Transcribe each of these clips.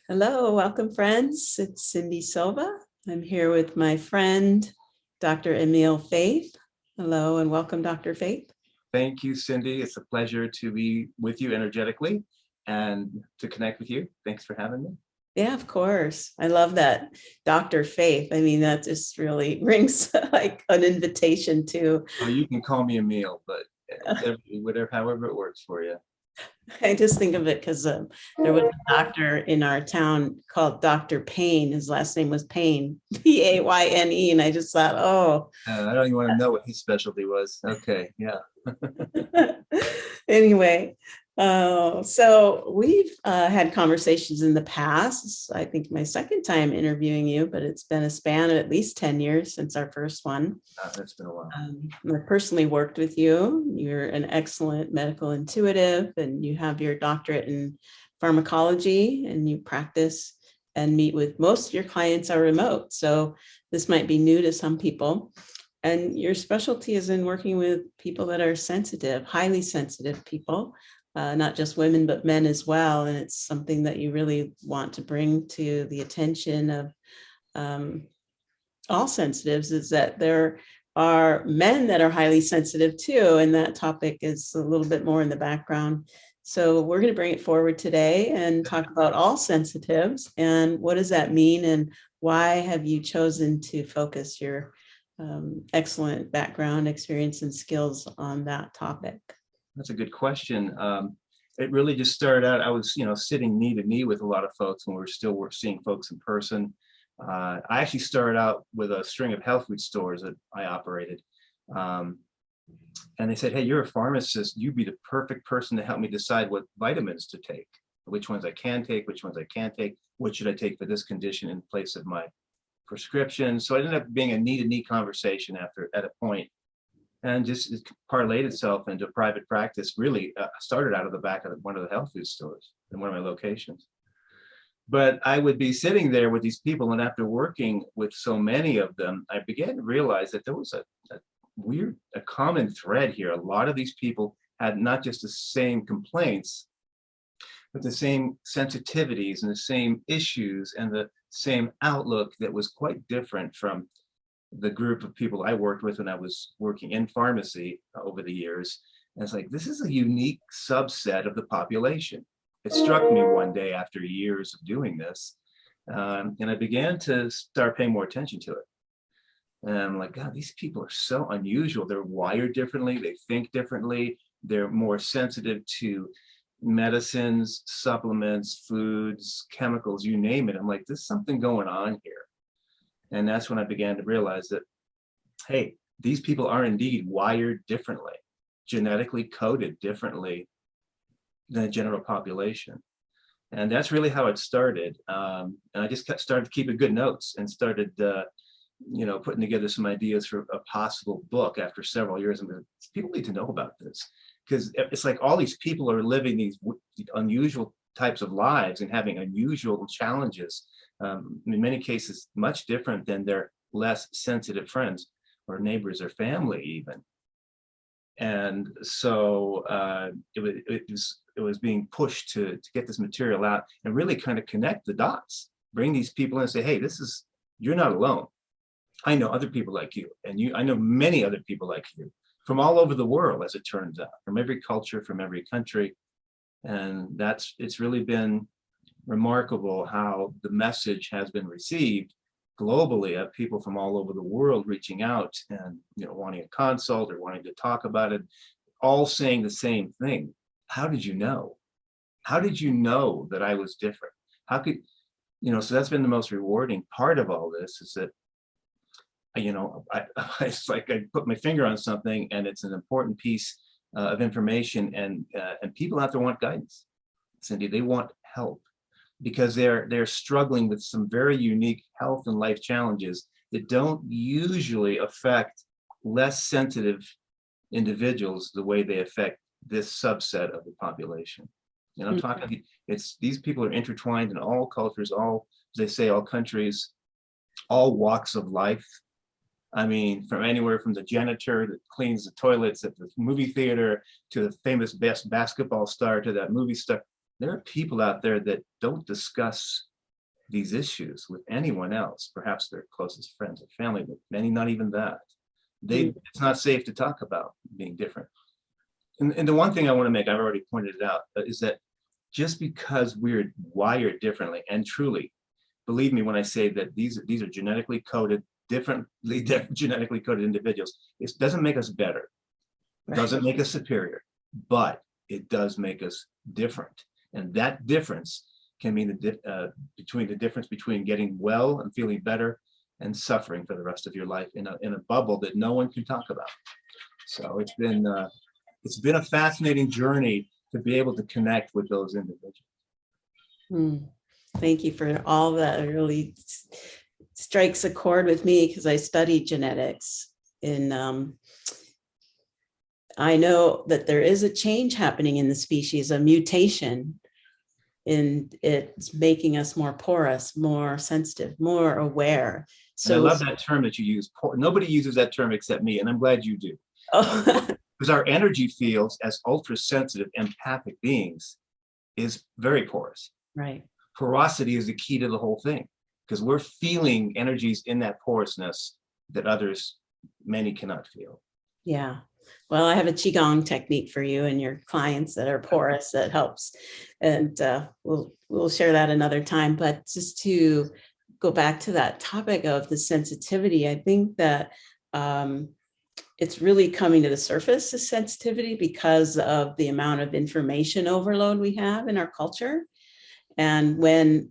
Hello, welcome friends. It's Cyndi Silva. I'm here with my friend, Dr. Emil Faithe. Hello and welcome, Dr. Faithe. Thank you, Cyndi. It's a pleasure to be with you energetically and to connect with you. Thanks for having me. Yeah, of course. I love that, Dr. Faithe. I mean, that just really rings like an invitation to. Oh, you can call me Emil, but however it works for you. I just think of it because there was a doctor in our town called Dr. Payne. His last name was Payne, Payne. And I just thought, oh. I don't even want to know what his specialty was. Okay, yeah. Anyway, so we've had conversations in the past. I think my second time interviewing you, but it's been a span of at least 10 years since our first one. That's been a while. I personally worked with you. You're an excellent medical intuitive, and you have your doctorate in pharmacology, and you practice and meet with most of your clients are remote. So this might be new to some people. And your specialty is in working with people that are sensitive, highly sensitive people, not just women, but men as well. And it's something that you really want to bring to the attention of all sensitives, is that there are men that are highly sensitive too. And that topic is a little bit more in the background. So we're going to bring it forward today and talk about all sensitives and what does that mean and why have you chosen to focus your excellent background, experience, and skills on that topic? That's a good question. It really just started out, I was, sitting knee to knee with a lot of folks when we were seeing folks in person. I actually started out with a string of health food stores that I operated. And they said, hey, you're a pharmacist. You'd be the perfect person to help me decide what vitamins to take, which ones I can take, which ones I can't take, what should I take for this condition in place of my prescription. So it ended up being a knee-to-knee conversation at a point, and just it parlayed itself into private practice. Really started out of the back of one of the health food stores in one of my locations. But I would be sitting there with these people, and after working with so many of them, I began to realize that there was a common thread here. A lot of these people had not just the same complaints, but the same sensitivities and the same issues and the same outlook that was quite different from the group of people I worked with when I was working in pharmacy over the years. And it's like, this is a unique subset of the population. It struck me one day after years of doing this, and I began to start paying more attention to it. And I'm like, God, these people are so unusual. They're wired differently. They think differently. They're more sensitive to medicines, supplements, foods, chemicals, you name it. I'm like, there's something going on here. And that's when I began to realize that, hey, these people are indeed wired differently, genetically coded differently than the general population. And that's really how it started. And I just started keeping good notes and started, putting together some ideas for a possible book after several years. And people need to know about this, because it's like all these people are living these unusual types of lives and having unusual challenges, in many cases much different than their less sensitive friends or neighbors or family even. And so it was being pushed to get this material out and really kind of connect the dots, bring these people in and say, hey, you're not alone. I know other people like you, and I know many other people like you from all over the world, as it turns out, from every culture, from every country. And it's really been remarkable how the message has been received globally of people from all over the world reaching out and wanting a consult or wanting to talk about it, all saying the same thing. How did you know? How did you know that I was different? How could, so that's been the most rewarding part of all this, is that, it's like I put my finger on something and it's an important piece of information, and people out there want guidance. Cyndi, they want help because they're struggling with some very unique health and life challenges that don't usually affect less sensitive individuals the way they affect this subset of the population. And I'm talking, these people are intertwined in all cultures, all, as they say, all countries, all walks of life. I mean, from anywhere from the janitor that cleans the toilets at the movie theater to the famous best basketball star to that movie star. There are people out there that don't discuss these issues with anyone else, perhaps their closest friends or family, but many not even that. It's not safe to talk about being different. And the one thing I want to make, I've already pointed it out, is that just because we're wired differently, and truly, believe me when I say that these are genetically coded, genetically coded individuals, it doesn't make us better, doesn't make us superior, but it does make us different. And that difference can mean the difference between getting well and feeling better and suffering for the rest of your life in a bubble that no one can talk about. So it's been a fascinating journey to be able to connect with those individuals. Thank you for all that. It really strikes a chord with me because I studied genetics. I know that there is a change happening in the species, a mutation, and it's making us more porous, more sensitive, more aware. So and I love that term that you use. Nobody uses that term except me, and I'm glad you do. Oh. Because our energy fields as ultra-sensitive, empathic beings is very porous. Right. Porosity is the key to the whole thing, because we're feeling energies in that porousness that many cannot feel. Yeah. Well, I have a Qigong technique for you and your clients that are porous that helps. And we'll share that another time. But just to go back to that topic of the sensitivity, I think that it's really coming to the surface, the sensitivity, because of the amount of information overload we have in our culture. And when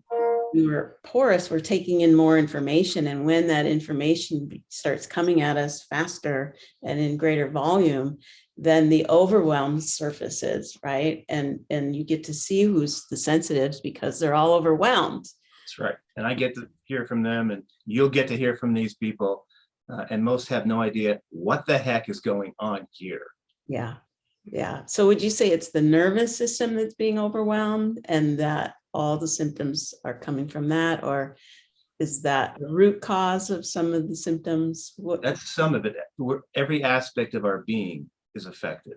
we're porous, we're taking in more information. And when that information starts coming at us faster and in greater volume, then the overwhelm surfaces, right? And you get to see who's the sensitives because they're all overwhelmed. That's right. And I get to hear from them, and you'll get to hear from these people. And most have no idea what the heck is going on here. Yeah. Yeah. So would you say it's the nervous system that's being overwhelmed and that all the symptoms are coming from that? Or is that the root cause of some of the symptoms? That's some of it. Every aspect of our being is affected.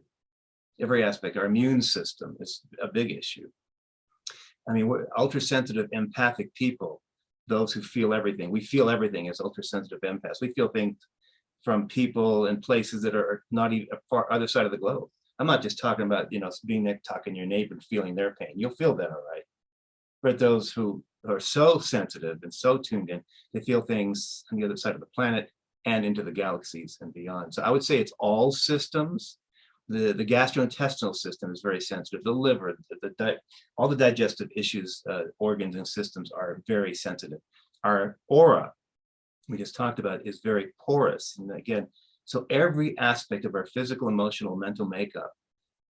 Every aspect. Our immune system is a big issue. I mean, we're ultra-sensitive, empathic people. Those who feel everything. We feel everything as ultra-sensitive empaths. We feel things from people and places that are not even far other side of the globe. I'm not just talking about, being there, talking to your neighbor and feeling their pain. You'll feel that, all right. But those who are so sensitive and so tuned in, they feel things on the other side of the planet and into the galaxies and beyond. So I would say it's all systems. The gastrointestinal system is very sensitive. The liver, all the digestive issues, organs and systems are very sensitive. Our aura, we just talked about, is very porous. And again, so every aspect of our physical, emotional, mental makeup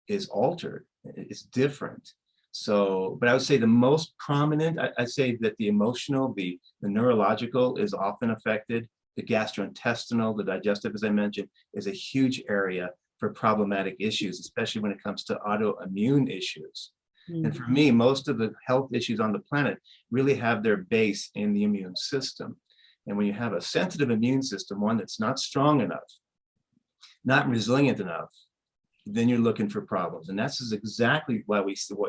is altered. It's different. So, but I would say the most prominent, I say that the emotional, the neurological is often affected. The gastrointestinal, the digestive, as I mentioned, is a huge area for problematic issues, especially when it comes to autoimmune issues. Mm-hmm. And for me, most of the health issues on the planet really have their base in the immune system. And when you have a sensitive immune system, one that's not strong enough, not resilient enough, then you're looking for problems. And that's exactly why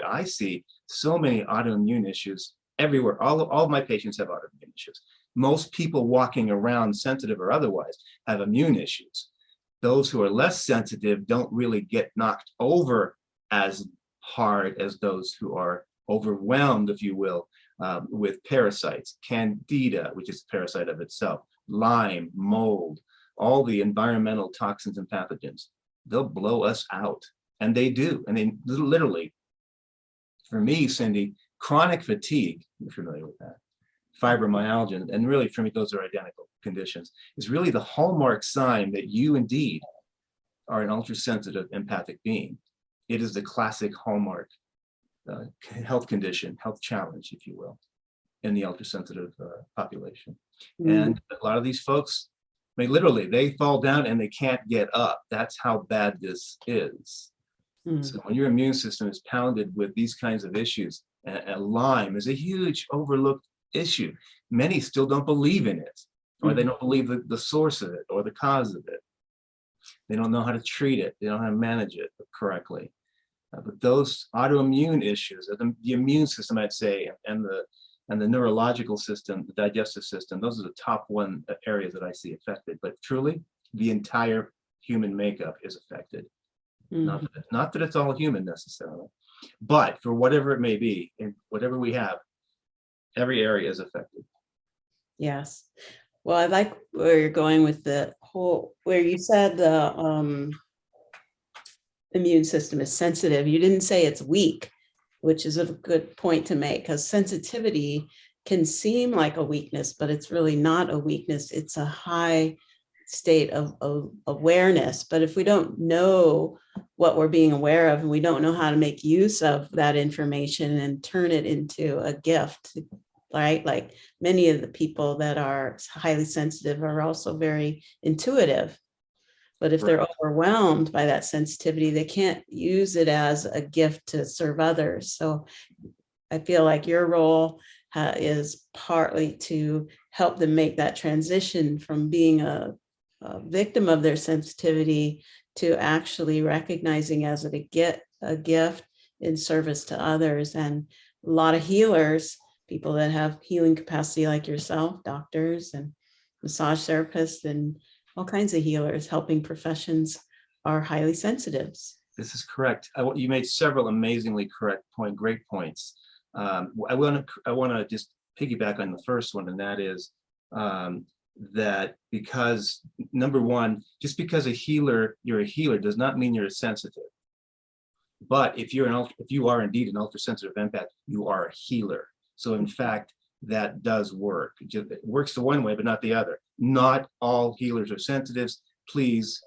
I see so many autoimmune issues everywhere. All of my patients have autoimmune issues. Most people walking around, sensitive or otherwise, have immune issues. Those who are less sensitive don't really get knocked over as hard as those who are overwhelmed, if you will, with parasites, candida, which is a parasite of itself, Lyme, mold, all the environmental toxins and pathogens. They'll blow us out. And they do. And they literally, for me, Cyndi, chronic fatigue, you're familiar with that, fibromyalgia, and really for me, those are identical conditions, is really the hallmark sign that you indeed are an ultra-sensitive empathic being. It is the classic hallmark health condition, health challenge, if you will, in the ultra-sensitive population. And a lot of these folks, I mean, literally, they fall down and they can't get up. That's how bad this is. So when your immune system is pounded with these kinds of issues, and Lyme is a huge overlooked issue. Many still don't believe in it, or they don't believe the source of it or the cause of it. They don't know how to treat it. They don't know how to manage it correctly. But those autoimmune issues, the immune system, I'd say, and and the neurological system, the digestive system. Those are the top areas that I see affected. But truly, the entire human makeup is affected. Mhm. Not that it's all human necessarily, but for whatever it may be, and whatever we have, every area is affected. Yes. Well, I like where you're going with the whole, where you said the immune system is sensitive. You didn't say it's weak, which is a good point to make, because sensitivity can seem like a weakness, but it's really not a weakness. It's a high state of awareness. But if we don't know what we're being aware of, and we don't know how to make use of that information and turn it into a gift, right? Like many of the people that are highly sensitive are also very intuitive. But if they're overwhelmed by that sensitivity, they can't use it as a gift to serve others. So I feel like your role is partly to help them make that transition from being a victim of their sensitivity to actually recognizing as a gift in service to others. And a lot of healers, people that have healing capacity like yourself, doctors and massage therapists and all kinds of healers, helping professions, are highly sensitives. This is correct. You made several amazingly great points. I want to just piggyback on the first one, and that is that because number one, just because you're a healer does not mean you're sensitive. But if you are indeed an ultra-sensitive empath, you are a healer. So in fact, that does work. It works the one way, but not the other. Not all healers are sensitives. Please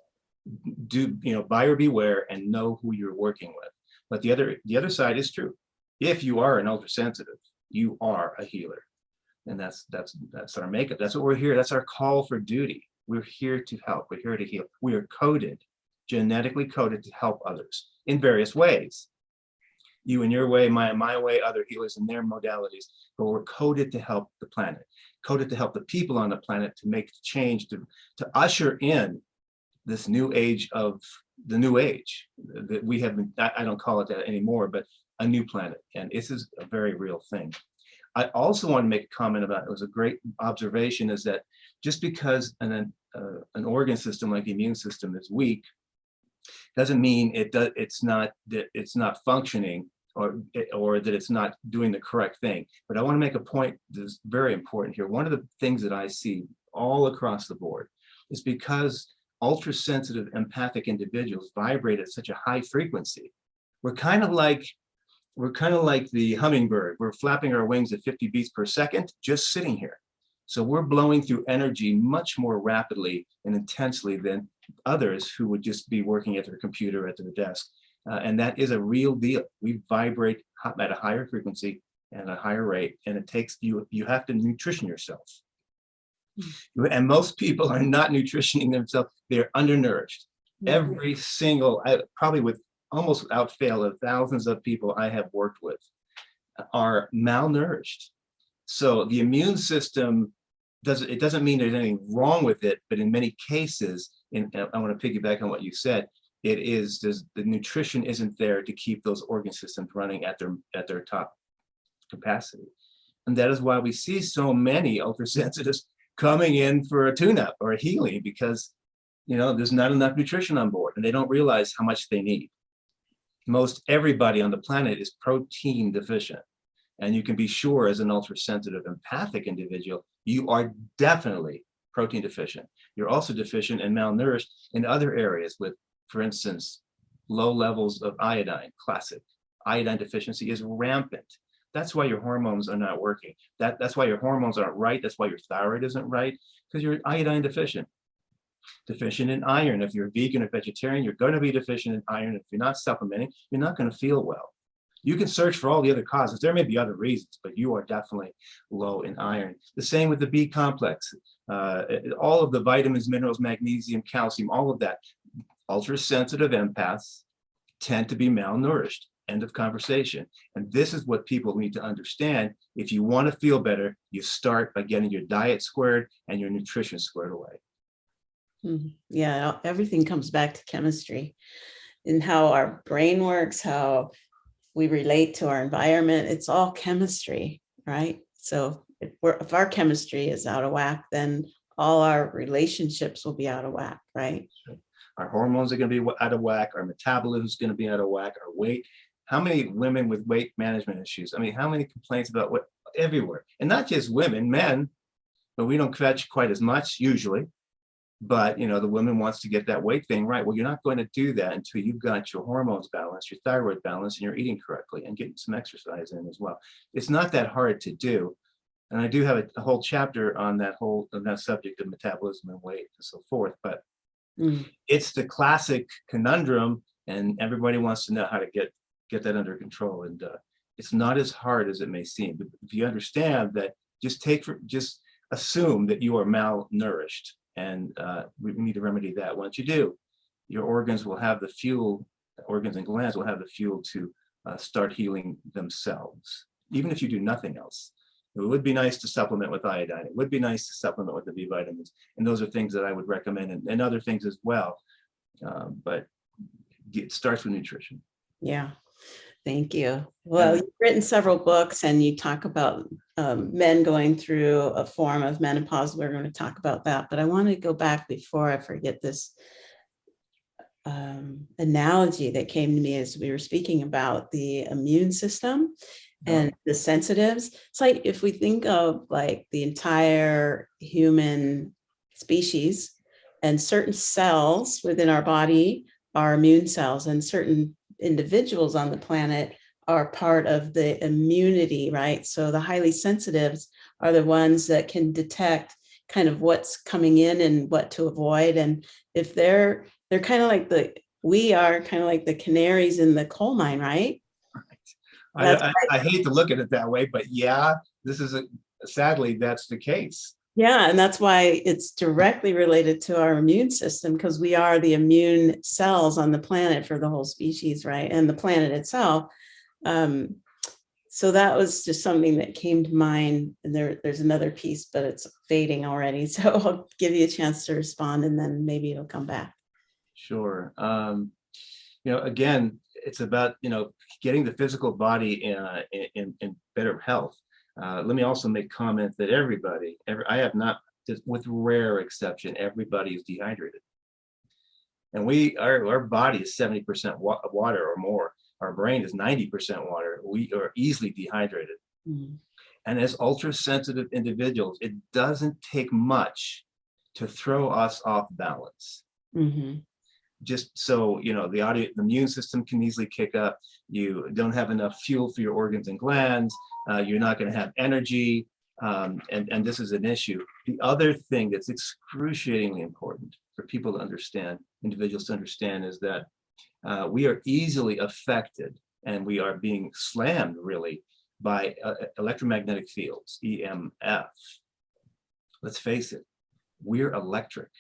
do, buyer beware and know who you're working with. But the other side is true. If you are an ultra-sensitive, you are a healer. And that's our makeup. That's what we're here. That's our call for duty. We're here to help. We're here to heal. We are coded, genetically coded to help others in various ways. You in your way, my way, other healers in their modalities, but we're coded to help the planet, coded to help the people on the planet to make the change, to usher in this new age of the new age that we have been, I don't call it that anymore, but a new planet. And this is a very real thing. I also want to make a comment about, it was a great observation, is that just because an organ system like the immune system is weak, doesn't mean it's not functioning or that it's not doing the correct thing. But I want to make a point that's very important here. One of the things that I see all across the board is because ultra-sensitive empathic individuals vibrate at such a high frequency. We're kind of like the hummingbird. We're flapping our wings at 50 beats per second, just sitting here. So we're blowing through energy much more rapidly and intensely than others who would just be working at their computer at their desk. And that is a real deal. We vibrate at a higher frequency and a higher rate, and it takes you have to nutrition yourself. And most people are not nutritioning themselves. They're undernourished. Every single, probably with almost without fail, of thousands of people I have worked with are malnourished. So the immune system doesn't mean there's anything wrong with it, but in many cases, and I want to piggyback on what you said, the nutrition isn't there to keep those organ systems running at their top capacity. And that is why we see so many ultra-sensitives coming in for a tune-up or a healing, because there's not enough nutrition on board and they don't realize how much they need. Most everybody on the planet is protein deficient. And you can be sure, as an ultra-sensitive empathic individual, you are definitely protein deficient. You're also deficient and malnourished in other areas with, for instance, low levels of iodine. Classic. Iodine deficiency is rampant. That's why your hormones are not working. That's why your hormones aren't right. That's why your thyroid isn't right, because you're iodine deficient. Deficient in iron. If you're vegan or vegetarian, you're going to be deficient in iron. If you're not supplementing, you're not going to feel well. You can search for all the other causes. There may be other reasons, but you are definitely low in iron. The same with the B complex. All of the vitamins, minerals, magnesium, calcium, all of that. Ultra-sensitive empaths tend to be malnourished. End of conversation. And this is what people need to understand. If you want to feel better, you start by getting your diet squared and your nutrition squared away. Yeah, everything comes back to chemistry and how our brain works, how we relate to our environment. It's all chemistry, right? So if our chemistry is out of whack, then all our relationships will be out of whack, right? Our hormones are going to be out of whack. Our metabolism is going to be out of whack. Our weight. How many women with weight management issues? I mean, how many complaints about what everywhere? And not just women, men, but we don't catch quite as much usually. But, the woman wants to get that weight thing right. Well, you're not going to do that until you've got your hormones balanced, your thyroid balanced, and you're eating correctly and getting some exercise in as well. It's not that hard to do. And I do have a whole chapter on that subject of metabolism and weight and so forth. But it's the classic conundrum, and everybody wants to know how to get that under control. And it's not as hard as it may seem. But if you understand that, just assume that you are malnourished, and we need to remedy that. Once you do, your organs will have the fuel. Organs and glands will have the fuel to start healing themselves, even if you do nothing else. It would be nice to supplement with iodine. It would be nice to supplement with the B vitamins. And those are things that I would recommend, and other things as well. But it starts with nutrition. Yeah. Thank you. Well, you've written several books and you talk about men going through a form of menopause. We're going to talk about that, but I want to go back before I forget this analogy that came to me as we were speaking about the immune system and the sensitives. It's like if we think of like the entire human species, and certain cells within our body are immune cells, and certain individuals on the planet are part of the immunity, right? So the highly sensitives are the ones that can detect kind of what's coming in and what to avoid. And if they're kind of like we are kind of like the canaries in the coal mine, right? I hate to look at it that way, but yeah, sadly, that's the case. Yeah, and that's why it's directly related to our immune system, because we are the immune cells on the planet for the whole species, right? And the planet itself. So that was just something that came to mind. And there's another piece, but it's fading already. So I'll give you a chance to respond, and then maybe it'll come back. Sure. Again, it's about, getting the physical body in better health. Let me also make comment that I have not, with rare exception, everybody is dehydrated. And our body is 70% water or more. Our brain is 90% water. We are easily dehydrated. And as ultra-sensitive individuals, it doesn't take much to throw us off balance. Just so, the immune system can easily kick up. You don't have enough fuel for your organs and glands. You're not going to have energy. And this is an issue. The other thing that's excruciatingly important for people to understand, individuals to understand, is that we are easily affected, and we are being slammed really by electromagnetic fields, EMF. Let's face it, we're electric.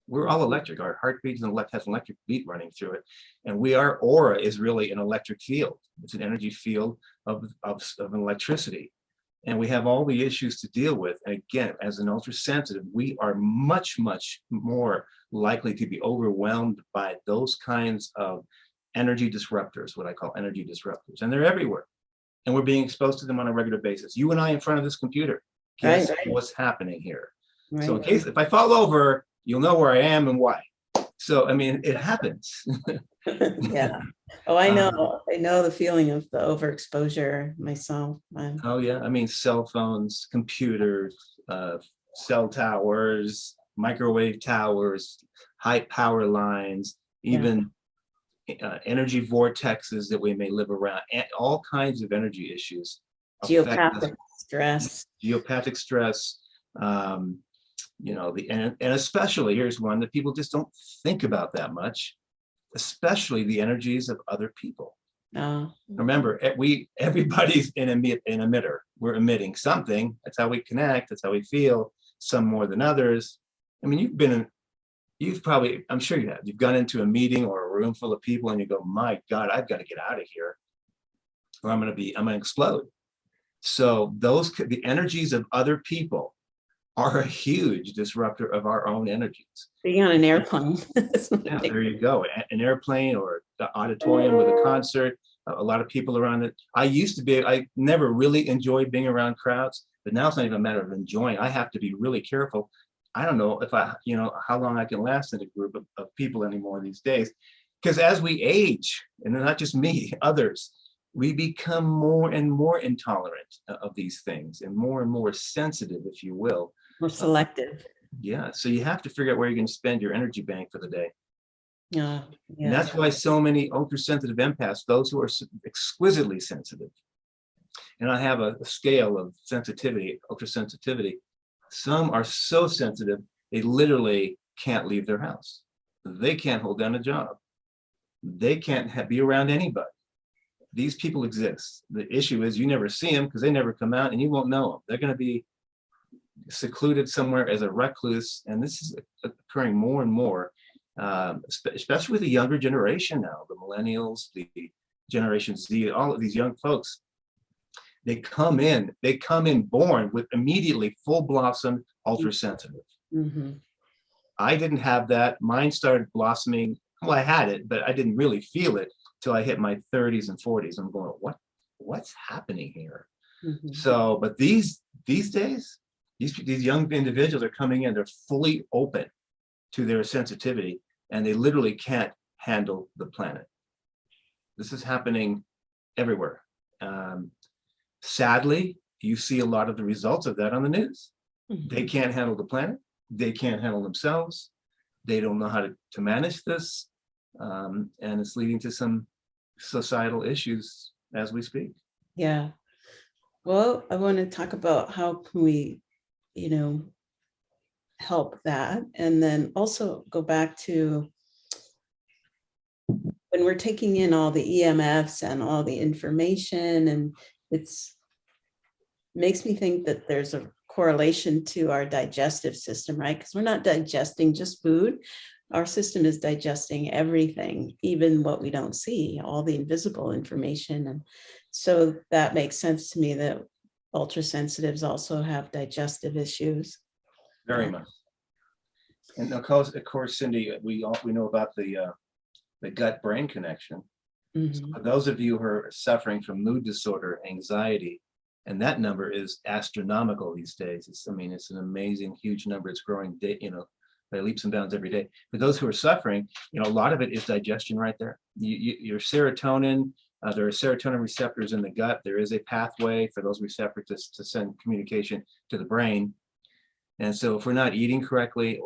We're all electric. Our heartbeat has an electric beat running through it. And our aura is really an electric field. It's an energy field of electricity. And we have all the issues to deal with. And again, as an ultra-sensitive, we are much, much more likely to be overwhelmed by those kinds of energy disruptors, what I call energy disruptors. And they're everywhere. And we're being exposed to them on a regular basis. You and I in front of this computer. Guess what's happening here? Right. So if I fall over, you'll know where I am and why. So, I mean, it happens. Yeah. Oh, I know. I know the feeling of the overexposure myself. Oh, yeah. I mean, cell phones, computers, cell towers, microwave towers, high power lines, even energy vortexes that we may live around, and all kinds of energy issues. Geopathic stress. Geopathic stress. And especially, here's one that people just don't think about that much, especially the energies of other people. Remember, everybody's an emitter. We're emitting something. That's how we connect. That's how we feel, some more than others. I mean, I'm sure you have. You've gone into a meeting or a room full of people and you go, my God, I've got to get out of here, or I'm going to explode. So the energies of other people are a huge disruptor of our own energies. Being on an airplane. Yeah, there you go. An airplane or the auditorium with a concert, a lot of people around it. I never really enjoyed being around crowds, but now it's not even a matter of enjoying. I have to be really careful. I don't know if how long I can last in a group of people anymore these days. Because as we age, and not just me, others, we become more and more intolerant of these things and more sensitive, if you will. More selective. Yeah, so you have to figure out where you're going to spend your energy bank for the day. Yeah. And that's why so many ultra-sensitive empaths, those who are exquisitely sensitive, and I have a scale of sensitivity, ultra-sensitivity, some are so sensitive, they literally can't leave their house. They can't hold down a job. They can't be around anybody. These people exist. The issue is you never see them because they never come out and you won't know them. They're going to be secluded somewhere as a recluse. And this is occurring more and more, especially with the younger generation now, the millennials, the Generation Z, all of these young folks. They come in born with immediately full blossom, ultra sensitive. Mm-hmm. I didn't have that. Mine started blossoming. Well, I had it, but I didn't really feel it till I hit my 30s and 40s. I'm going, what's happening here? Mm-hmm. So, but these days, these young individuals are coming in, they're fully open to their sensitivity, and they literally can't handle the planet. This is happening everywhere. Sadly, you see a lot of the results of that on the news. Mm-hmm. They can't handle the planet. They can't handle themselves. They don't know how to manage this. And it's leading to some societal issues as we speak. Yeah. Well, I want to talk about how can we, help that. And then also go back to when we're taking in all the EMFs and all the information, and makes me think that there's a correlation to our digestive system, right? Because we're not digesting just food. Our system is digesting everything, even what we don't see, all the invisible information. And so that makes sense to me that ultrasensitives also have digestive issues. Very much. And of course, Cyndi, we know about the gut-brain connection. Mm-hmm. So for those of you who are suffering from mood disorder, anxiety, and that number is astronomical these days. It's an amazing, huge number. It's growing, by leaps and bounds every day. For those who are suffering, a lot of it is digestion right there. Your serotonin, there are serotonin receptors in the gut. There is a pathway for those receptors to send communication to the brain. And so if we're not eating correctly,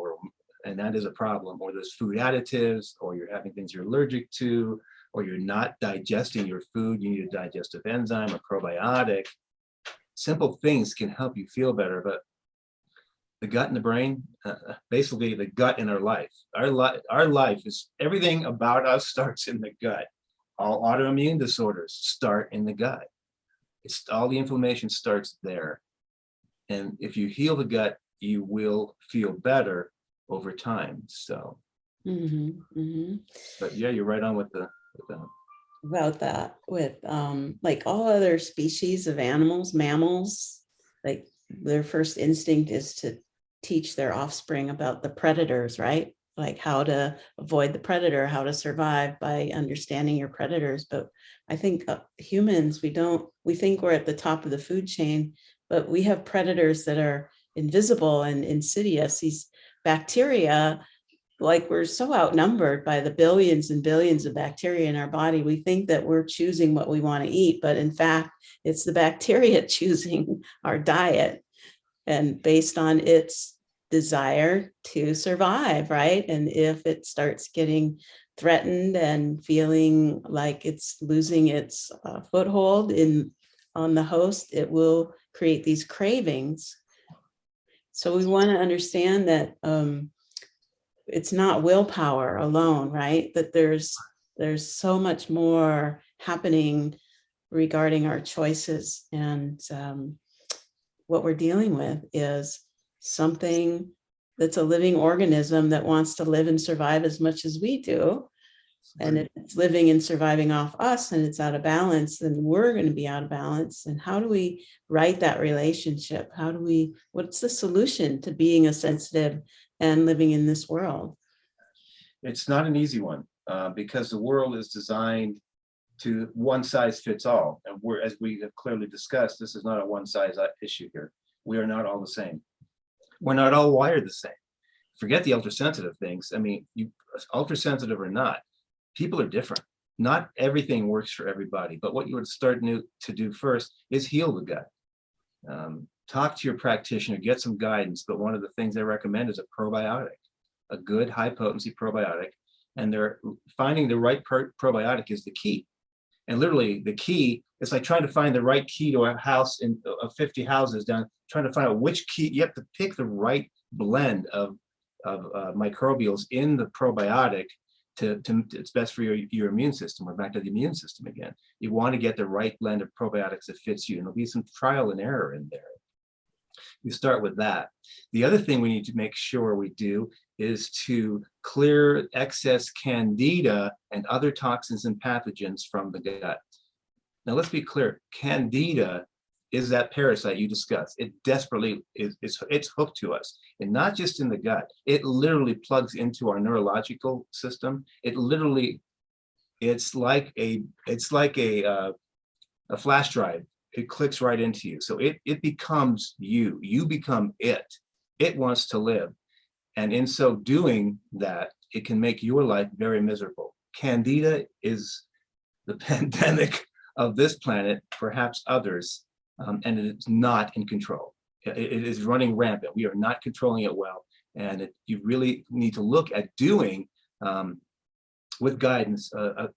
and that is a problem, or there's food additives, or you're having things you're allergic to, or you're not digesting your food, you need a digestive enzyme, a probiotic. Simple things can help you feel better, but the gut and the brain, basically the gut in our life. Our life is, everything about us starts in the gut. All autoimmune disorders start in the gut. All the inflammation starts there. And if you heal the gut, you will feel better over time. So, but yeah, you're right on with that. About that with like all other species of animals, mammals, like their first instinct is to teach their offspring about the predators, right? Like how to avoid the predator, how to survive by understanding your predators. But I think humans, we think we're at the top of the food chain, but we have predators that are invisible and insidious. These bacteria, like we're so outnumbered by the billions and billions of bacteria in our body. We think that we're choosing what we want to eat, but in fact, it's the bacteria choosing our diet and based on its desire to survive, right? And if it starts getting threatened and feeling like it's losing its foothold on the host, it will create these cravings. So we want to understand that it's not willpower alone, right? That there's so much more happening regarding our choices, and what we're dealing with is something that's a living organism that wants to live and survive as much as we do. And if it's living and surviving off us and it's out of balance, then we're going to be out of balance. And how do we right that relationship? What's the solution to being a sensitive and living in this world? It's not an easy one because the world is designed to one size fits all. And we're, as we have clearly discussed, this is not a one size issue here. We are not all the same. We're not all wired the same. Forget the ultrasensitive things. I mean, you ultrasensitive or not, people are different. Not everything works for everybody, but what you would start to do first is heal the gut. Talk to your practitioner, get some guidance, but one of the things I recommend is a probiotic, a good high potency probiotic, and they're finding the right probiotic is the key. And literally the key, it's like trying to find the right key to a house in 50 houses down, trying to find out which key. You have to pick the right blend of microbials in the probiotic to it's best for your immune system. We're back to the immune system again. You want to get the right blend of probiotics that fits you, and there'll be some trial and error in there. You start with that. The other thing we need to make sure we do is to clear excess candida and other toxins and pathogens from the gut. Now let's be clear, candida is that parasite you discussed. It desperately it's hooked to us, and not just in the gut. It literally plugs into our neurological system. It literally, it's like a flash drive. It clicks right into you. So it becomes you. You become it. It wants to live. And in so doing that, it can make your life very miserable. Candida is the pandemic of this planet, perhaps others, and it's not in control. It is running rampant. We are not controlling it well. And you really need to look at doing, with guidance, a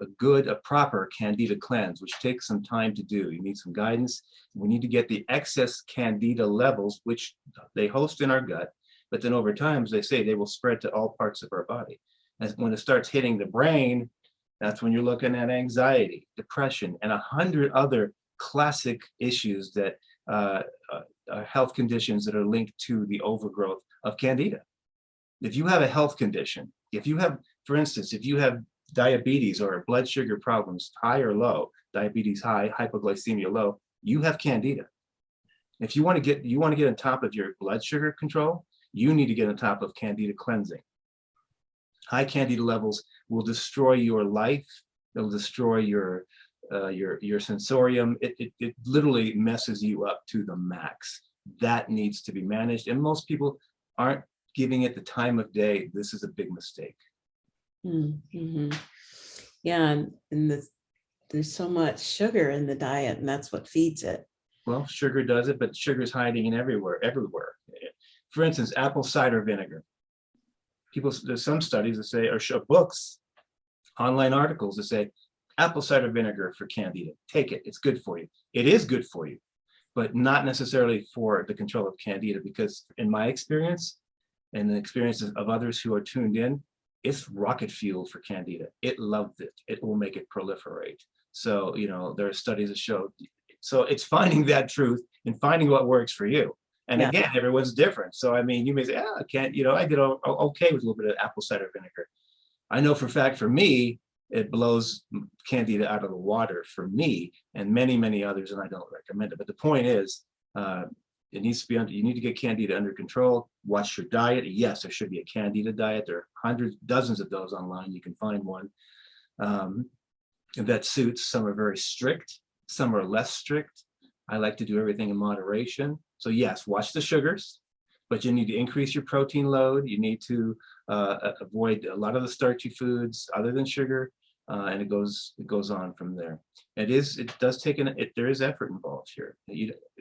proper candida cleanse, which takes some time to do. You need some guidance. We need to get the excess candida levels, which they host in our gut, but then over time, as they say, they will spread to all parts of our body. And when it starts hitting the brain, that's when you're looking at anxiety, depression, and 100 other classic issues that health conditions that are linked to the overgrowth of candida. If you have a health condition, if you have, for instance, if you have diabetes or blood sugar problems, high or low, diabetes high, hypoglycemia low, you have candida. If you want to get on top of your blood sugar control, you need to get on top of candida cleansing. High candida levels will destroy your life. It'll destroy your sensorium. It literally messes you up to the max. That needs to be managed, and most people aren't giving it the time of day. This is a big mistake. Mm-hmm. Yeah, and there's so much sugar in the diet, and that's what feeds it. Well, sugar does it, but sugar's hiding in everywhere. For instance, apple cider vinegar. There's some studies that say, or show books, online articles that say, apple cider vinegar for candida. Take it, it's good for you. It is good for you, but not necessarily for the control of candida, because in my experience, and the experiences of others who are tuned in, it's rocket fuel for candida. It loved it. It will make it proliferate. So, there are studies that show, so it's finding that truth and finding what works for you. And Yeah. Again, everyone's different. So, I mean, you may say, I can't, I did okay with a little bit of apple cider vinegar. I know for a fact, for me, it blows candida out of the water for me and many, many others, and I don't recommend it. But the point is, it needs to be you need to get candida under control. Watch your diet. Yes, there should be a candida diet. There are hundreds, dozens of those online. You can find one that suits. Some are very strict. Some are less strict. I like to do everything in moderation. So yes, watch the sugars, but you need to increase your protein load. You need to avoid a lot of the starchy foods other than sugar, and it goes on from there. There is effort involved here.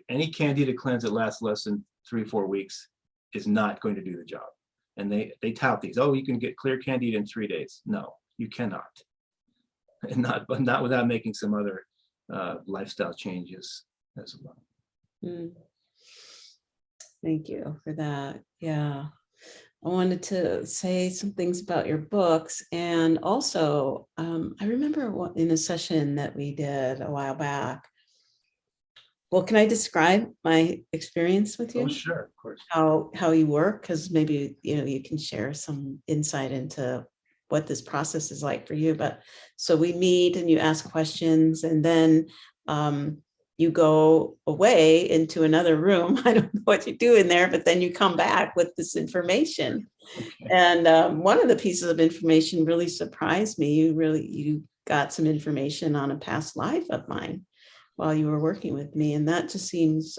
Any candida cleanse that lasts less than 3-4 weeks is not going to do the job. And they tout these, you can get clear candida in 3 days. No, you cannot, and not without making some other lifestyle changes as well. Thank you for that. Yeah. I wanted to say some things about your books. And also, I remember in a session that we did a while back. Well, can I describe my experience with you? Oh, sure, of course. How you work? Because maybe, you can share some insight into what this process is like for you. But so we meet and you ask questions, and then you go away into another room. I don't know what you do in there, but then you come back with this information. Okay. And one of the pieces of information really surprised me. You got some information on a past life of mine while you were working with me. And that just seems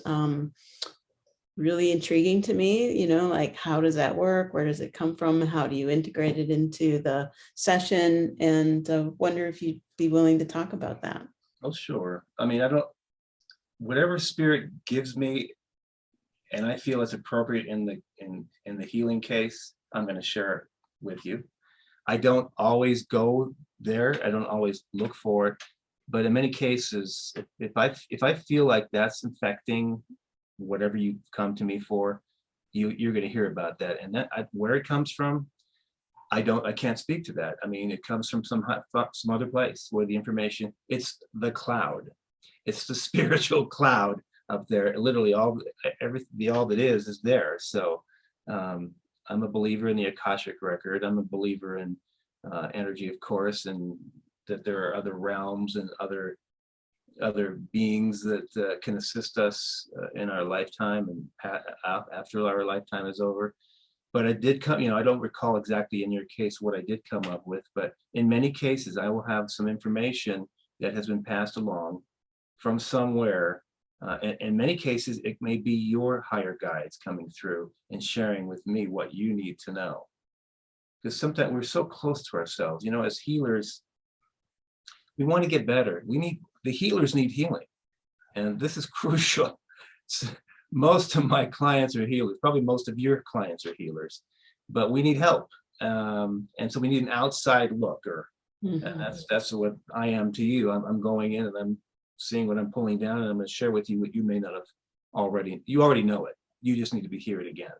really intriguing to me, you know, like, how does that work? Where does it come from? How do you integrate it into the session? And wonder if you'd be willing to talk about that. Oh, sure. I mean, whatever spirit gives me, and I feel it's appropriate in the healing case, I'm going to share it with you. I don't always go there. I don't always look for it, but in many cases, if I feel like that's infecting whatever you come to me for, you're going to hear about that. And where it comes from, I can't speak to that. I mean, it comes from some other place where the information, it's the cloud. It's the spiritual cloud up there. Literally all that is there. So I'm a believer in the Akashic record. I'm a believer in energy, of course, and that there are other realms and other beings that can assist us in our lifetime and after our lifetime is over. But I did come, I don't recall exactly in your case what I did come up with, but in many cases, I will have some information that has been passed along from somewhere. In many cases, it may be your higher guides coming through and sharing with me what you need to know. Because sometimes we're so close to ourselves, as healers, we want to get better. The healers need healing. And this is crucial. Most of my clients are healers. Probably most of your clients are healers, but we need help. And so we need an outside looker. And that's what I am to you. I'm going in and I'm seeing what I'm pulling down, and I'm going to share with you what you may not have you already know it. You just need to hear it again.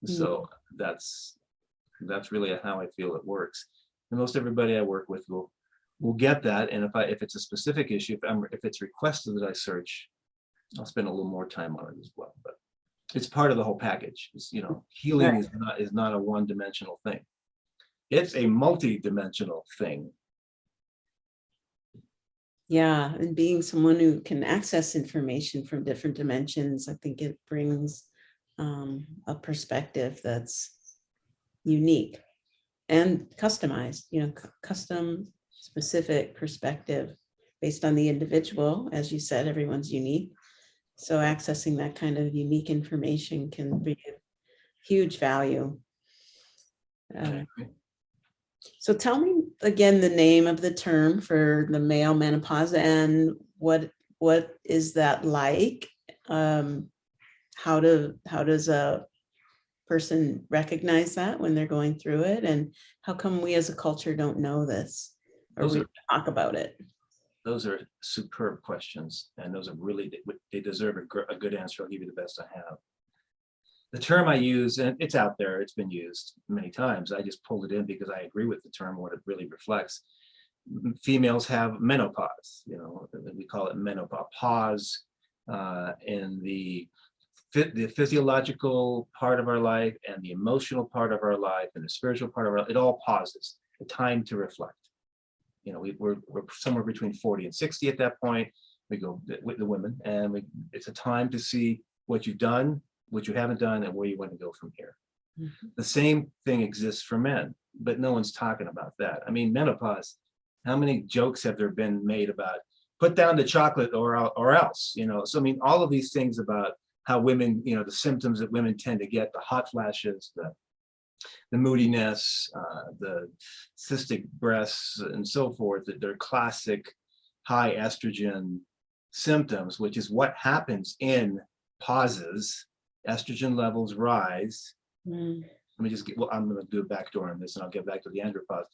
So that's really how I feel it works. And most everybody I work with will get that. And if it's a specific issue, if it's requested that I search, I'll spend a little more time on it as well. But it's part of the whole package. Healing is not a one-dimensional thing. It's a multi-dimensional thing. Yeah, and being someone who can access information from different dimensions, I think it brings a perspective that's unique and customized, custom specific perspective based on the individual. As you said, everyone's unique. So accessing that kind of unique information can be of huge value. So tell me again the name of the term for the male menopause, and what is that like? How does a person recognize that when they're going through it, and how come we as a culture don't know this or we talk about it? Those are superb questions, and those are really, they deserve a good answer. I'll give you the best I have. The term I use, and it's out there, it's been used many times. I just pulled it in because I agree with the term, what it really reflects. Females have menopause, we call it menopause. Pause in the physiological part of our life and the emotional part of our life and the spiritual part of our life, it all pauses, a time to reflect. We're somewhere between 40 and 60 at that point. We go with the women, and it's a time to see what you've done, what you haven't done, and where you want to go from here. The same thing exists for men, but no one's talking about that. I mean, menopause, how many jokes have there been made about put down the chocolate or else, So I mean, all of these things about how women, the symptoms that women tend to get, the hot flashes, the moodiness, the cystic breasts, and so forth, that they're classic high estrogen symptoms, which is what happens in pauses. Estrogen levels rise. Let me just I'm going to do a backdoor on this, and I'll get back to the andropause.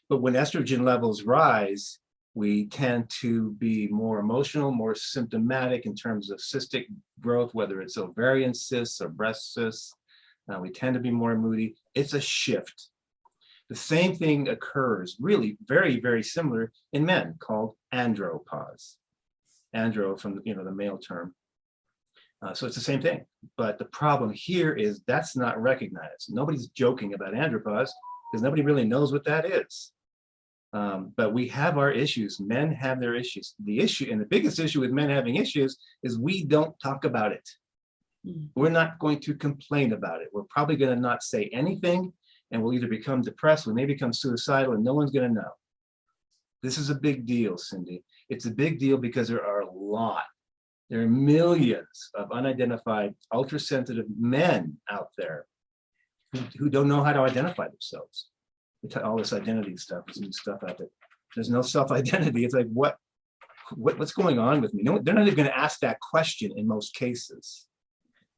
But when estrogen levels rise, we tend to be more emotional, more symptomatic in terms of cystic growth, whether it's ovarian cysts or breast cysts. We tend to be more moody. It's a shift. The same thing occurs, really very, very similar in men, called andropause. Andro from the male term. So it's the same thing. But the problem here is that's not recognized. Nobody's joking about andropause because nobody really knows what that is. But we have our issues. Men have their issues. The issue, and the biggest issue with men having issues, is we don't talk about it. We're not going to complain about it. We're probably going to not say anything, and we'll either become depressed, we may become suicidal, and no one's going to know. This is a big deal, Cyndi. It's a big deal because there are millions of unidentified, ultra-sensitive men out there who don't know how to identify themselves. All this identity stuff, this new stuff out there. There's no self-identity. It's like, what's going on with me? No, they're not even going to ask that question in most cases.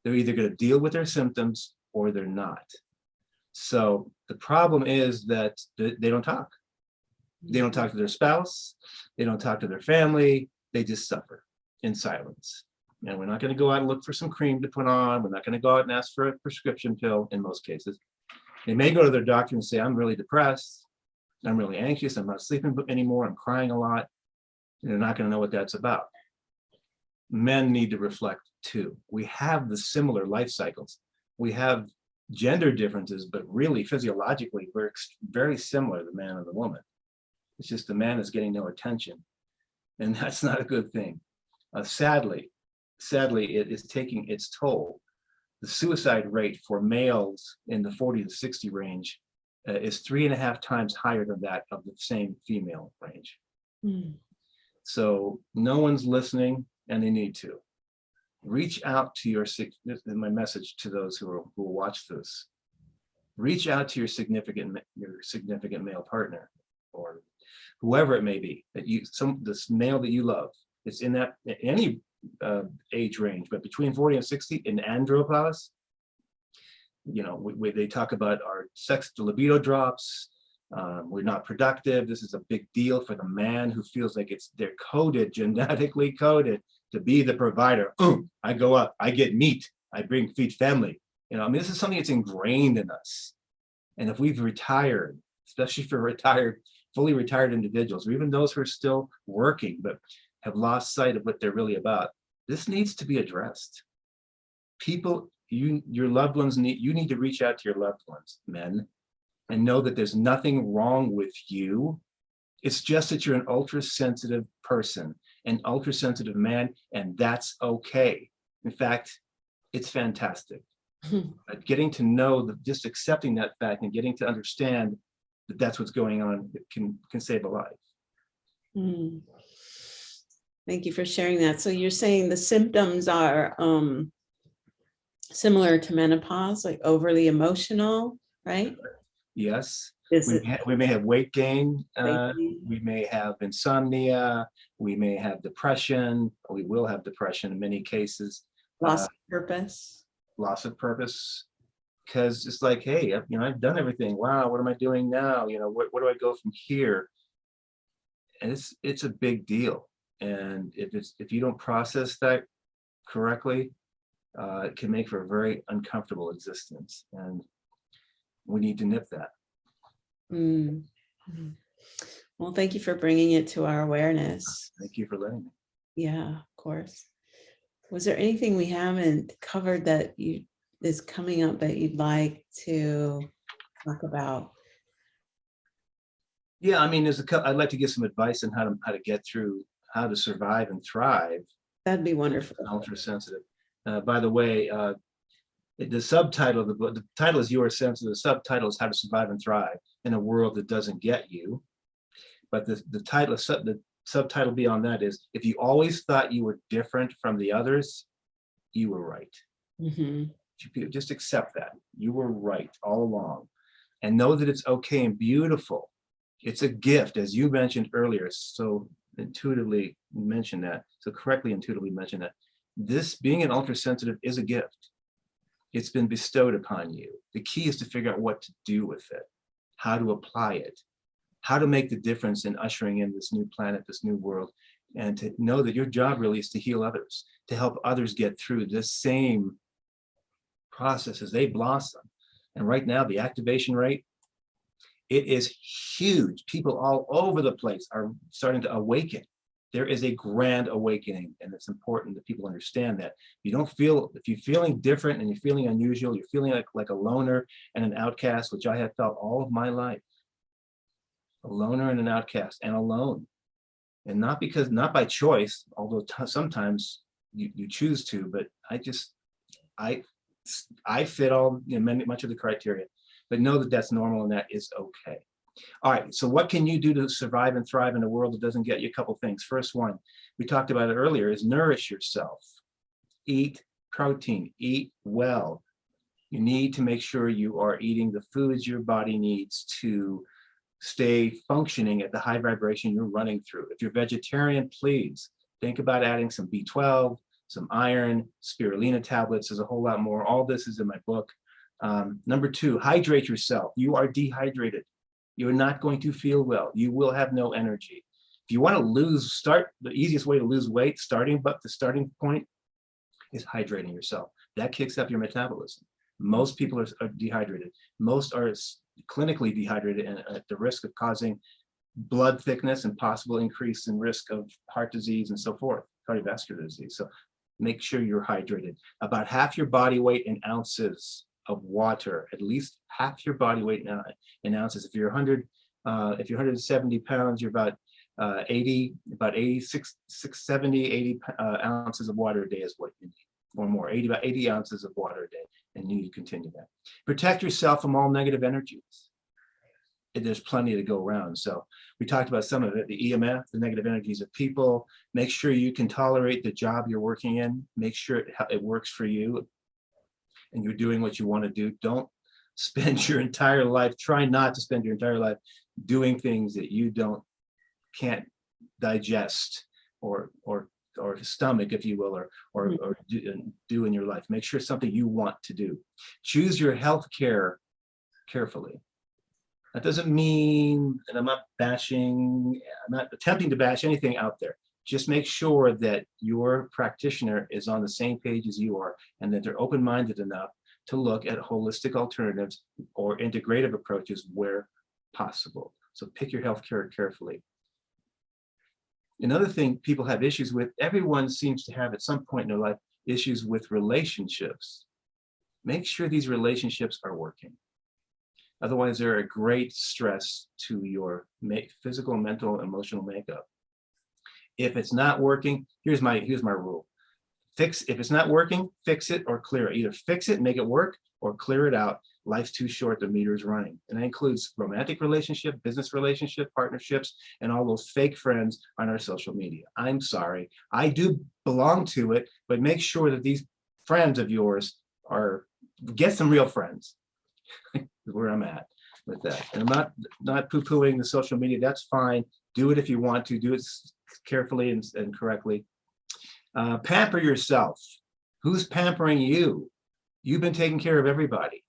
They're either going to deal with their symptoms or they're not. So the problem is that they don't talk. They don't talk to their spouse. They don't talk to their family. They just suffer in silence. And we're not going to go out and look for some cream to put on. We're not going to go out and ask for a prescription pill in most cases. They may go to their doctor and say, I'm really depressed. I'm really anxious. I'm not sleeping anymore. I'm crying a lot. And they're not going to know what that's about. Men need to reflect too. We have the similar life cycles. We have gender differences, but really physiologically, we're very similar, the man and the woman. It's just the man is getting no attention. And that's not a good thing. Sadly, it is taking its toll. The suicide rate for males in the 40 to 60 range is 3.5 times higher than that of the same female range. So no one's listening, and they need to. Reach out to this is my message to those who will watch this. Reach out to your significant male partner, or whoever it may be, this male that you love. It's in that any age range, but between 40 and 60 in andropause, they talk about our sex, the libido drops. We're not productive. This is a big deal for the man who feels like they're coded, genetically coded to be the provider. I go up, I get meat, I feed family. This is something that's ingrained in us. And if we've retired, especially for fully retired individuals, or even those who are still working but have lost sight of what they're really about, this needs to be addressed. People, your loved ones you need to reach out to your loved ones, men, and know that there's nothing wrong with you. It's just that you're an ultra-sensitive person, an ultra-sensitive man, and that's okay. In fact, it's fantastic. Getting to know, just accepting that fact and getting to understand that that's what's going on can save a life. Thank you for sharing that. So you're saying the symptoms are similar to menopause, like overly emotional, right? Yes. We may have weight gain. We may have insomnia. We may have depression. We will have depression in many cases. Loss of purpose. Loss of purpose. Because it's like, hey, I've done everything. Wow, what am I doing now? Where do I go from here? And it's a big deal. And if you don't process that correctly, it can make for a very uncomfortable existence. And we need to nip that. Well, thank you for bringing it to our awareness. Thank you for letting me. Yeah, of course. Was there anything we haven't covered that is coming up that you'd like to talk about? Yeah, I'd like to give some advice on how to get through, how to survive and thrive. That'd be wonderful. Ultra sensitive. By the way, the subtitle of the book, the title is You Are Sensitive. The subtitle is How to Survive and Thrive in a World That Doesn't Get You. But the subtitle beyond that is, if you always thought you were different from the others, you were right. Just accept that. You were right all along. And know that it's okay and beautiful. It's a gift, as you mentioned earlier, so intuitively mentioned that, so correctly intuitively mentioned that. This being an ultra-sensitive is a gift. It's been bestowed upon you. The key is to figure out what to do with it, how to apply it, how to make the difference in ushering in this new planet, this new world, and to know that your job really is to heal others, to help others get through this same process as they blossom. And right now, the activation rate, it is huge. People all over the place are starting to awaken. There is a grand awakening, and it's important that people understand that. If you're feeling different and you're feeling unusual, you're feeling like a loner and an outcast, which I have felt all of my life. A loner and an outcast, and alone. And not by choice, although sometimes you choose to, but I fit all, much of the criteria. But know that that's normal and that is okay. All right, so what can you do to survive and thrive in a world that doesn't get you? A couple things. First one, we talked about it earlier, is nourish yourself. Eat protein, eat well. You need to make sure you are eating the foods your body needs to stay functioning at the high vibration you're running through. If you're vegetarian, please think about adding some B12, some iron, spirulina tablets. There's a whole lot more. All this is in my book. Number two, hydrate yourself. You are dehydrated. You're not going to feel well. You will have no energy. If you want to the easiest way to lose weight, the starting point is hydrating yourself. That kicks up your metabolism. Most people are dehydrated. Most are clinically dehydrated and at the risk of causing blood thickness and possible increase in risk of heart disease and so forth, cardiovascular disease. So make sure you're hydrated. About half your body weight in ounces of water, at least half your body weight in ounces. If you're 170 pounds, you're about 86, 70, 80 ounces of water a day is what you need, or more, about 80 ounces of water a day, and you need to continue that. Protect yourself from all negative energies. There's plenty to go around. So we talked about some of it, the EMF, the negative energies of people. Make sure you can tolerate the job you're working in. Make sure it works for you and you're doing what you want to do. Don't spend your entire life, try not to spend your entire life doing things that you can't digest or stomach, if you will, or do in your life. Make sure it's something you want to do. Choose your health care carefully. That doesn't mean, and I'm not attempting to bash anything out there. Just make sure that your practitioner is on the same page as you are and that they're open-minded enough to look at holistic alternatives or integrative approaches where possible. So pick your healthcare carefully. Another thing people have issues with, everyone seems to have at some point in their life issues with relationships. Make sure these relationships are working. Otherwise, they're a great stress to your physical, mental, emotional makeup. If it's not working, here's my rule. If it's not working, fix it or clear it. Either fix it, make it work, or clear it out. Life's too short, the meter's running. And that includes romantic relationship, business relationship, partnerships, and all those fake friends on our social media. I'm sorry. I do belong to it, but make sure that these friends of yours get some real friends. Where I'm at with that. And I'm not poo-pooing the social media. That's fine. Do it if you want to. Do it carefully and correctly. Pamper yourself. Who's pampering you? You've been taking care of everybody.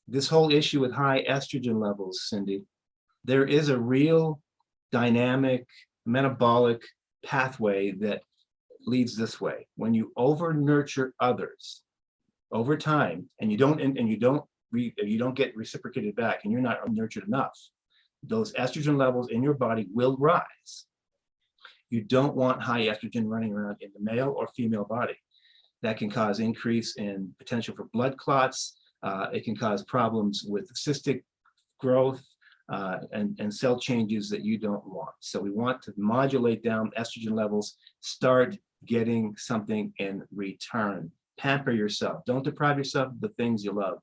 This whole issue with high estrogen levels, Cyndi, there is a real dynamic metabolic pathway that leads this way. When you over nurture others over time, and you don't get reciprocated back, and you're not nurtured enough, those estrogen levels in your body will rise. You don't want high estrogen running around in the male or female body. That can cause increase in potential for blood clots. It can cause problems with cystic growth and cell changes that you don't want. So we want to modulate down estrogen levels, start getting something in return. Pamper yourself. Don't deprive yourself of the things you love.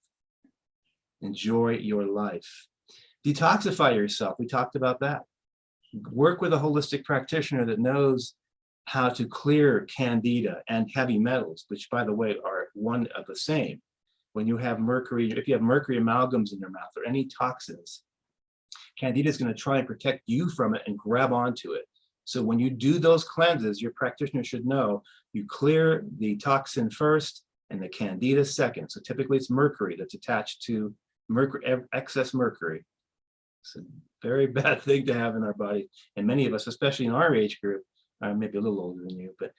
Enjoy your life. Detoxify yourself. We talked about that. Work with a holistic practitioner that knows how to clear candida and heavy metals, which, by the way, are one of the same. When you have mercury, if you have mercury amalgams in your mouth or any toxins, candida is going to try and protect you from it and grab onto it. So when you do those cleanses, your practitioner should know you clear the toxin first and the candida second. So typically it's mercury that's attached to excess mercury. It's a very bad thing to have in our body. And many of us, especially in our age group, maybe a little older than you, but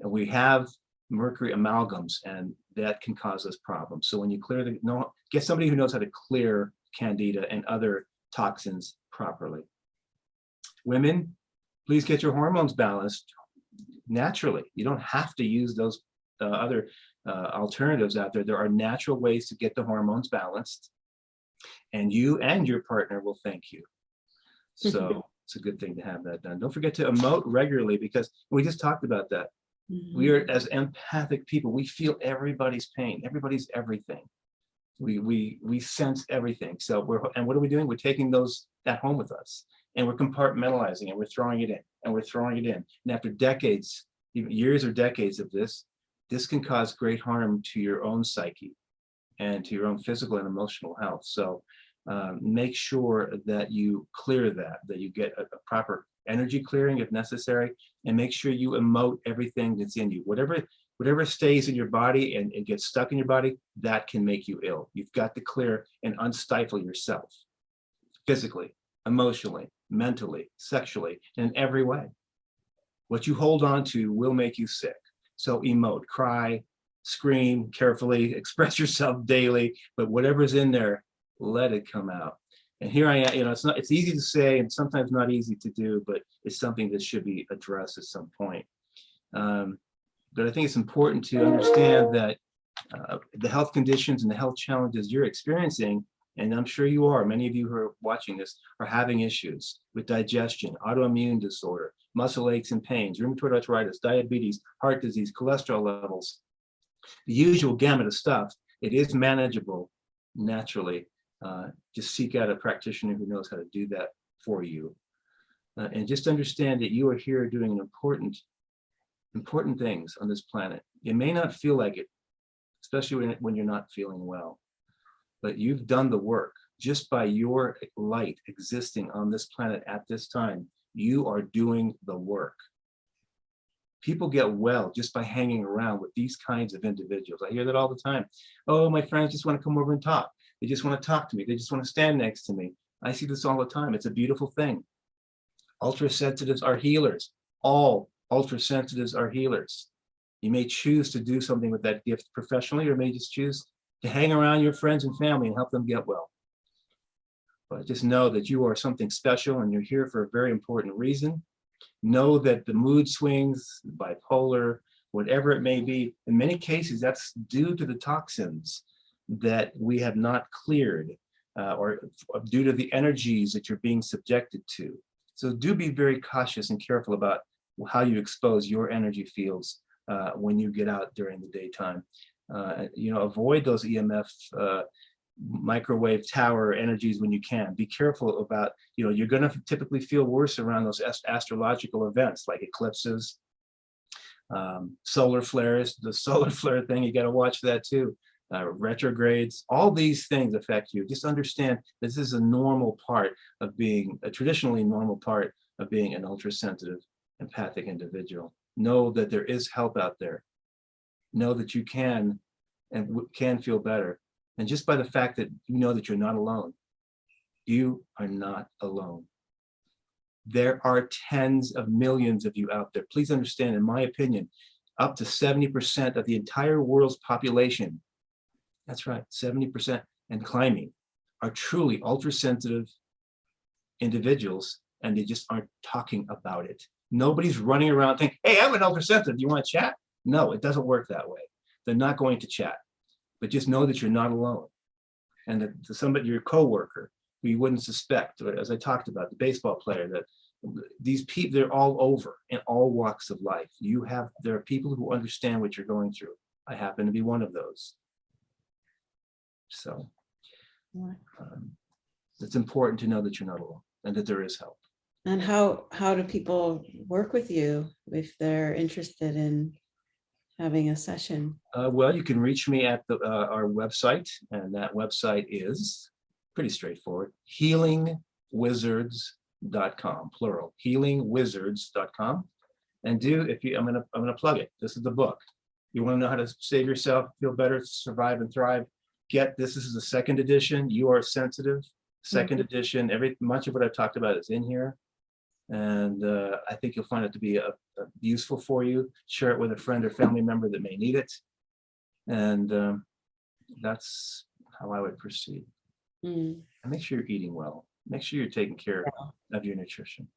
we have mercury amalgams, and that can cause us problems. So when you get somebody who knows how to clear candida and other toxins properly. Women, please get your hormones balanced naturally. You don't have to use those other alternatives out there. There are natural ways to get the hormones balanced, and you and your partner will thank you. So it's a good thing to have that done. Don't forget to emote regularly, because we just talked about that. We are, as empathic people, we feel everybody's pain, everybody's everything. We sense everything. So and what are we doing? We're taking that home with us, and we're compartmentalizing it. We're throwing it in, and we're throwing it in. And after decades, even years or decades of this can cause great harm to your own psyche and to your own physical and emotional health. So make sure that you clear that you get a proper energy clearing if necessary, and make sure you emote everything that's in you. Whatever stays in your body and it gets stuck in your body, that can make you ill. You've got to clear and unstifle yourself physically, emotionally, mentally, sexually, in every way. What you hold on to will make you sick. So emote, cry, scream carefully, express yourself daily, but whatever's in there, let it come out. And here I am, it's easy to say and sometimes not easy to do, but it's something that should be addressed at some point. But I think it's important to understand that the health conditions and the health challenges you're experiencing, and I'm sure you are, many of you who are watching this are having issues with digestion, autoimmune disorder, muscle aches and pains, rheumatoid arthritis, diabetes, heart disease, cholesterol levels, the usual gamut of stuff. It is manageable naturally. Just seek out a practitioner who knows how to do that for you. And just understand that you are here doing important things on this planet. It may not feel like it, especially when you're not feeling well, but you've done the work. Just by your light existing on this planet at this time, you are doing the work. People get well just by hanging around with these kinds of individuals. I hear that all the time. Oh, my friends just want to come over and talk. They just want to talk to me. They just want to stand next to me. I see this all the time. It's a beautiful thing. Ultra-sensitives are healers. All ultra-sensitives are healers. You may choose to do something with that gift professionally, or may just choose to hang around your friends and family and help them get well. But just know that you are something special and you're here for a very important reason. Know that the mood swings, bipolar, whatever it may be, in many cases, that's due to the toxins that we have not cleared or due to the energies that you're being subjected to. So do be very cautious and careful about how you expose your energy fields when you get out during the daytime. Avoid those EMF microwave tower energies when you can. Be careful about, you're going to typically feel worse around those astrological events like eclipses, solar flares. The solar flare thing, you got to watch that too. Retrogrades, all these things affect you. Just understand this is a normal part of being, a traditionally normal part of being an ultra-sensitive, empathic individual. Know that there is help out there. Know that you can feel better. And just by the fact that you know that you're not alone, you are not alone. There are tens of millions of you out there. Please understand, in my opinion, up to 70% of the entire world's population, that's right, 70% and climbing, are truly ultra-sensitive individuals, and they just aren't talking about it. Nobody's running around thinking, hey, I'm an ultra-sensitive, do you want to chat? No, it doesn't work that way. They're not going to chat. But just know that you're not alone, and that somebody, your coworker, who you wouldn't suspect, or as I talked about, the baseball player, that these people, they're all over in all walks of life. There are people who understand what you're going through. I happen to be one of those. So it's important to know that you're not alone and that there is help. And how do people work with you if they're interested in having a session? Well, you can reach me at our website, and that website is pretty straightforward: healingwizards.com, plural, healingwizards.com. And I'm gonna plug it. This is the book. You want to know how to save yourself, feel better, survive and thrive? This is the second edition. You Are Sensitive, second edition. Much of what I've talked about is in here. And I think you'll find it to be useful for you. Share it with a friend or family member that may need it. And that's how I would proceed. And make sure you're eating well. Make sure you're taking care of your nutrition.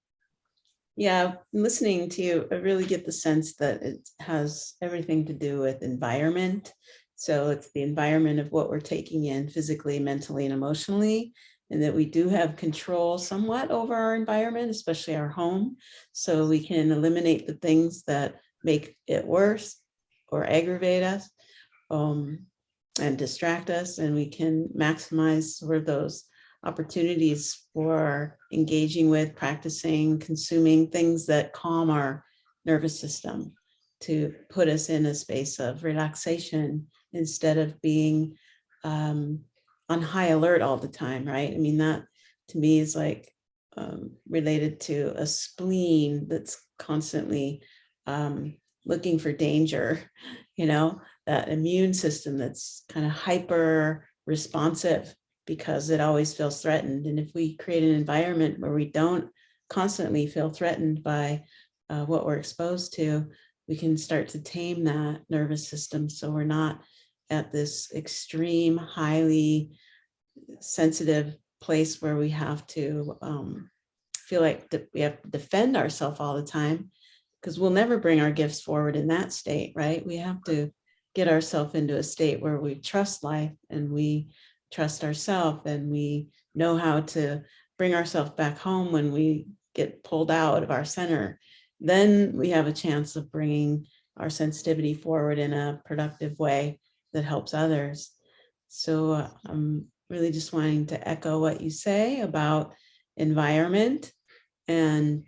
Yeah, listening to you, I really get the sense that it has everything to do with environment. So it's the environment of what we're taking in physically, mentally, and emotionally, and that we do have control somewhat over our environment, especially our home. So we can eliminate the things that make it worse or aggravate us. and distract us, and we can maximize sort of those opportunities for engaging with, practicing, consuming things that calm our nervous system, to put us in a space of relaxation instead of being on high alert all the time, right? I mean, that to me is like related to a spleen that's constantly looking for danger, that immune system that's kind of hyper responsive because it always feels threatened. And if we create an environment where we don't constantly feel threatened by what we're exposed to, we can start to tame that nervous system so we're not at this extreme, highly sensitive place where we have to feel like we have to defend ourselves all the time, because we'll never bring our gifts forward in that state, right? We have to get ourselves into a state where we trust life and we trust ourselves, and we know how to bring ourselves back home when we get pulled out of our center. Then we have a chance of bringing our sensitivity forward in a productive way that helps others. So I'm really just wanting to echo what you say about environment, and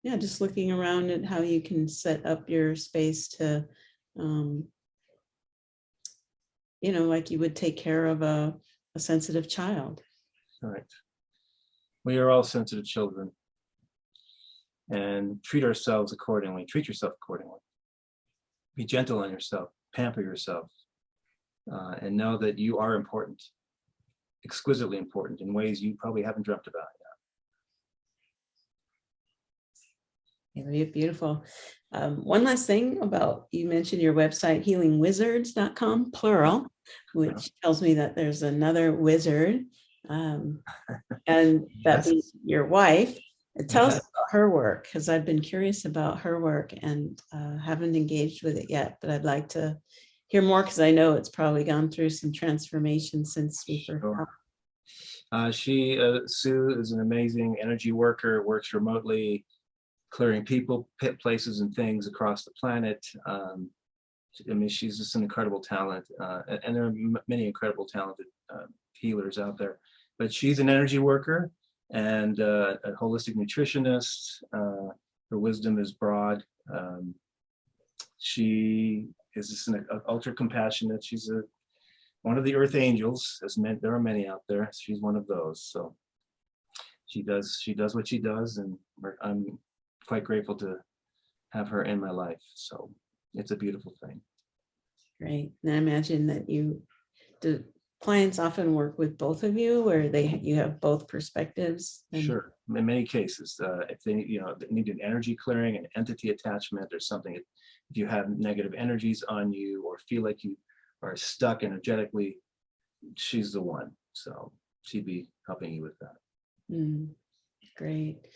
just looking around at how you can set up your space to, like you would take care of a sensitive child. Right. We are all sensitive children, and treat ourselves accordingly. Treat yourself accordingly. Be gentle on yourself. Pamper yourself, and know that you are important, exquisitely important in ways you probably haven't dreamt about yet. Very beautiful. One last thing about, you mentioned your website, healingwizards.com, plural, which tells me that there's another wizard, and that Yes. be your wife. Tell us Yes. about her work, because I've been curious about her work and haven't engaged with it yet, but I'd like to hear more, because I know it's probably gone through some transformation since we first talked. Sue is an amazing energy worker, works remotely, clearing people, places, and things across the planet. She's just an incredible talent, and there are many incredible talented healers out there. But she's an energy worker and a holistic nutritionist. Her wisdom is broad. She is just an ultra compassionate. She's one of the earth angels, there are many out there. She's one of those. So she does what she does, and I'm quite grateful to have her in my life. So it's a beautiful thing. Great. And I imagine that the clients often work with both of you, where you have both perspectives. Sure. In many cases, if they need an energy clearing, an entity attachment, or something, if you have negative energies on you or feel like you are stuck energetically, she's the one. So she'd be helping you with that. Great.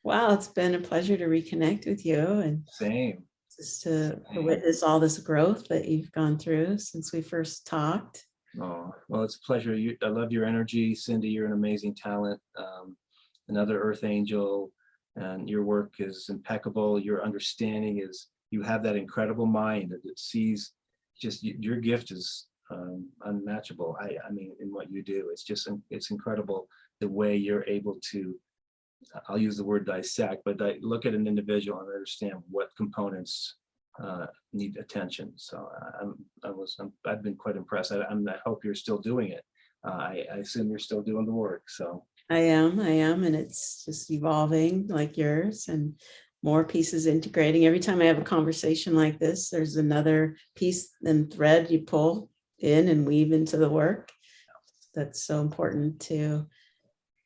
Wow, it's been a pleasure to reconnect with you, and Same. just to witness all this growth that you've gone through since we first talked. Oh, well, it's a pleasure. I love your energy, Cyndi. You're an amazing talent, another earth angel, and your work is impeccable. Your understanding is, you have that incredible mind that sees, just your gift is unmatchable. I mean, in what you do, it's incredible the way you're able to, I'll use the word dissect, but look at an individual and understand what components need attention. So I've been quite impressed. I hope you're still doing it. I assume you're still doing the work. So I am, and it's just evolving like yours, and more pieces integrating. Every time I have a conversation like this, there's another piece and thread you pull in and weave into the work. That's so important to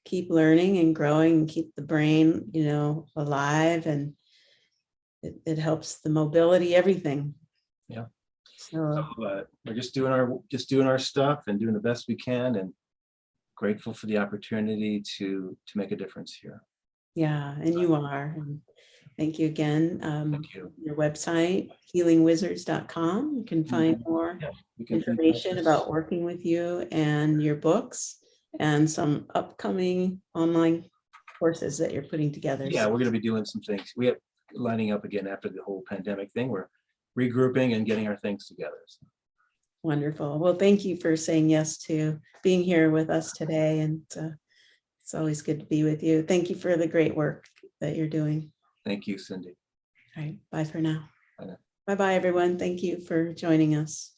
keep learning and growing and keep the brain, alive, and it helps the mobility, everything. Yeah. So we're just doing our stuff and doing the best we can, and grateful for the opportunity to make a difference here. Yeah, and you are. And thank you again. Thank you. Your website, healingwizards.com. You can find more information about working with you, and your books, and some upcoming online courses that you're putting together. Yeah, we're going to be doing some things. We have lining up again after the whole pandemic thing. We're regrouping and getting our things together. So. Wonderful. Well, thank you for saying yes to being here with us today. And it's always good to be with you. Thank you for the great work that you're doing. Thank you, Cyndi. All right. Bye for now. Bye now. Bye-bye, everyone. Thank you for joining us.